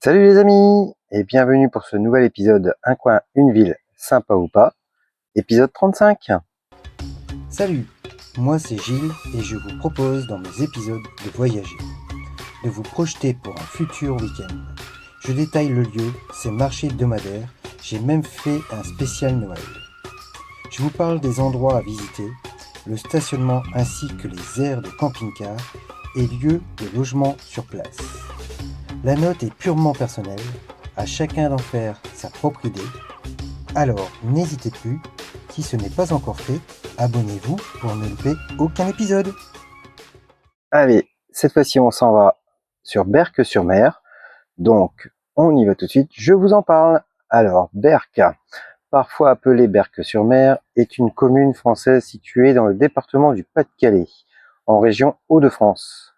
Salut les amis et bienvenue pour ce nouvel épisode Un coin, une ville, sympa ou pas, épisode 35. Salut, moi c'est Gilles et je vous propose dans mes épisodes de voyager, de vous projeter pour un futur week-end. Je détaille le lieu, ses marchés hebdomadaires, j'ai même fait un spécial Noël. Je vous parle des endroits à visiter, le stationnement ainsi que les aires de camping-car et lieux de logement sur place. La note est purement personnelle, à chacun d'en faire sa propre idée. Alors n'hésitez plus, si ce n'est pas encore fait, abonnez-vous pour ne louper aucun épisode. Allez, cette fois-ci on s'en va sur Berck-sur-Mer, donc on y va tout de suite, je vous en parle. Alors Berck, parfois appelée Berck-sur-Mer, est une commune française située dans le département du Pas-de-Calais, en région Hauts-de-France.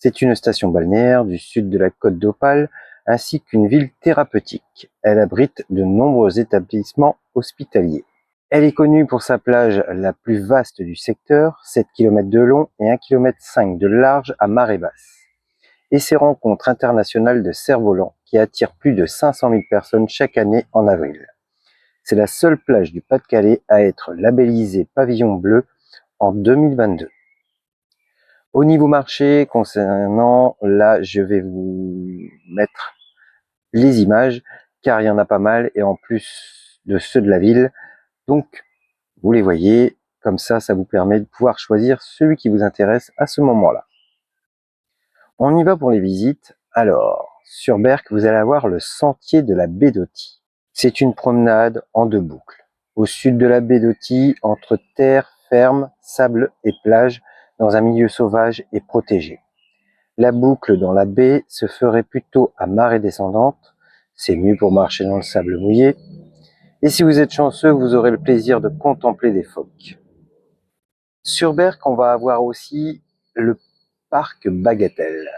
C'est une station balnéaire du sud de la côte d'Opale, ainsi qu'une ville thérapeutique. Elle abrite de nombreux établissements hospitaliers. Elle est connue pour sa plage la plus vaste du secteur, 7 km de long et 1,5 km de large à marée basse, et ses rencontres internationales de cerfs-volants qui attirent plus de 500 000 personnes chaque année en avril. C'est la seule plage du Pas-de-Calais à être labellisée Pavillon Bleu en 2022. Au niveau marché, concernant, là, je vais vous mettre les images, car il y en a pas mal, et en plus de ceux de la ville. Donc, vous les voyez, comme ça vous permet de pouvoir choisir celui qui vous intéresse à ce moment-là. On y va pour les visites. Alors, sur Berck, vous allez avoir le sentier de la baie d'Authie. C'est une promenade en 2 boucles. Au sud de la baie d'Authie, entre terre ferme, sable et plage, dans un milieu sauvage et protégé. La boucle dans la baie se ferait plutôt à marée descendante. C'est mieux pour marcher dans le sable mouillé. Et si vous êtes chanceux, vous aurez le plaisir de contempler des phoques. Sur Berck, on va avoir aussi le parc Bagatelle.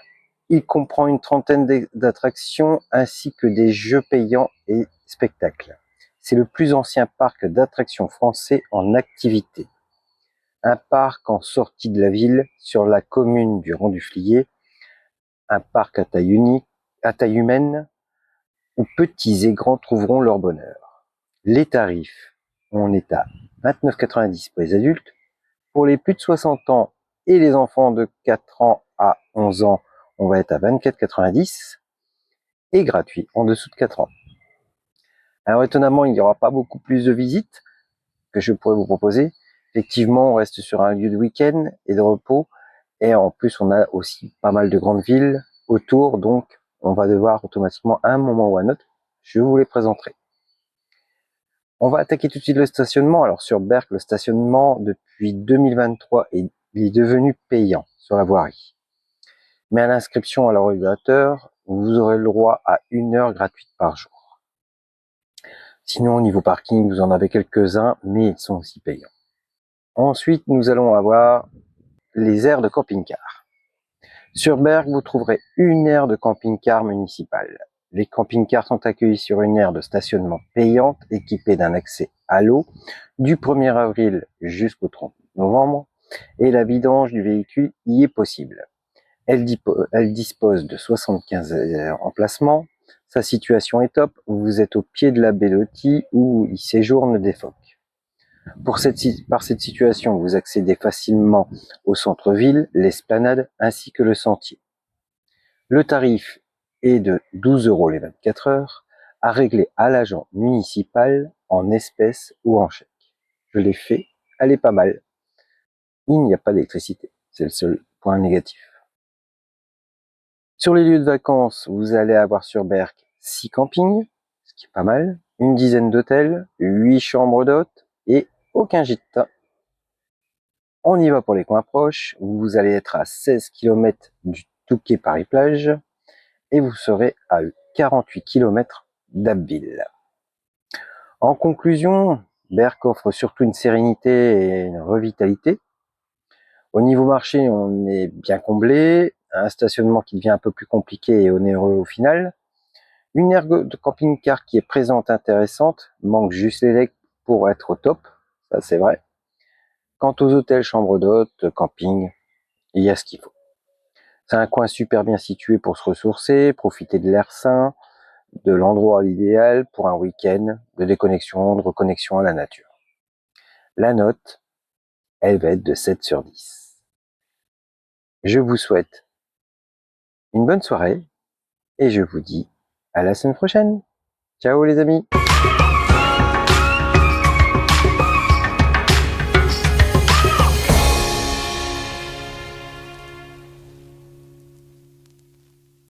Il comprend une trentaine d'attractions ainsi que des jeux payants et spectacles. C'est le plus ancien parc d'attractions français en activité. Un parc en sortie de la ville sur la commune du Rang-du-Flier, un parc à taille unique, à taille humaine, où petits et grands trouveront leur bonheur. Les tarifs, on est à 29,90 € pour les adultes. Pour les plus de 60 ans et les enfants de 4 ans à 11 ans, on va être à 24,90 € et gratuit en dessous de 4 ans. Alors étonnamment, il n'y aura pas beaucoup plus de visites que je pourrais vous proposer. Effectivement, on reste sur un lieu de week-end et de repos. Et en plus, on a aussi pas mal de grandes villes autour. Donc, on va devoir automatiquement, à un moment ou à un autre, je vous les présenterai. On va attaquer tout de suite le stationnement. Alors sur Berck, le stationnement, depuis 2023, il est devenu payant sur la voirie. Mais à l'inscription à l'ordinateur, vous aurez le droit à 1 heure gratuite par jour. Sinon, au niveau parking, vous en avez quelques-uns, mais ils sont aussi payants. Ensuite, nous allons avoir les aires de camping-car. Sur Berck, vous trouverez une aire de camping-car municipale. Les camping-cars sont accueillis sur une aire de stationnement payante équipée d'un accès à l'eau du 1er avril jusqu'au 30 novembre et la vidange du véhicule y est possible. Elle dispose de 75 emplacements. Sa situation est top. Vous êtes au pied de la baie d'Authie où y séjournent des phoques. Par cette situation, vous accédez facilement au centre-ville, l'esplanade ainsi que le sentier. Le tarif est de 12 € les 24 heures, à régler à l'agent municipal en espèces ou en chèque. Je l'ai fait, elle est pas mal. Il n'y a pas d'électricité, c'est le seul point négatif. Sur les lieux de vacances, vous allez avoir sur Berck 6 campings, ce qui est pas mal, une dizaine d'hôtels, 8 chambres d'hôtes et aucun gîte. On y va pour les coins proches, vous allez être à 16 km du Touquet Paris-Plage et vous serez à 48 km d'Abbeville. En conclusion, Berck offre surtout une sérénité et une revitalité. Au niveau marché, on est bien comblé, un stationnement qui devient un peu plus compliqué et onéreux au final. Une aire de camping-car qui est présente, intéressante, manque juste les legs pour être au top, ça c'est vrai. Quant aux hôtels, chambres d'hôtes, camping, il y a ce qu'il faut. C'est un coin super bien situé pour se ressourcer, profiter de l'air sain, de l'endroit idéal pour un week-end de déconnexion, de reconnexion à la nature. La note, elle va être de 7 sur 10. Je vous souhaite une bonne soirée et je vous dis à la semaine prochaine. Ciao les amis!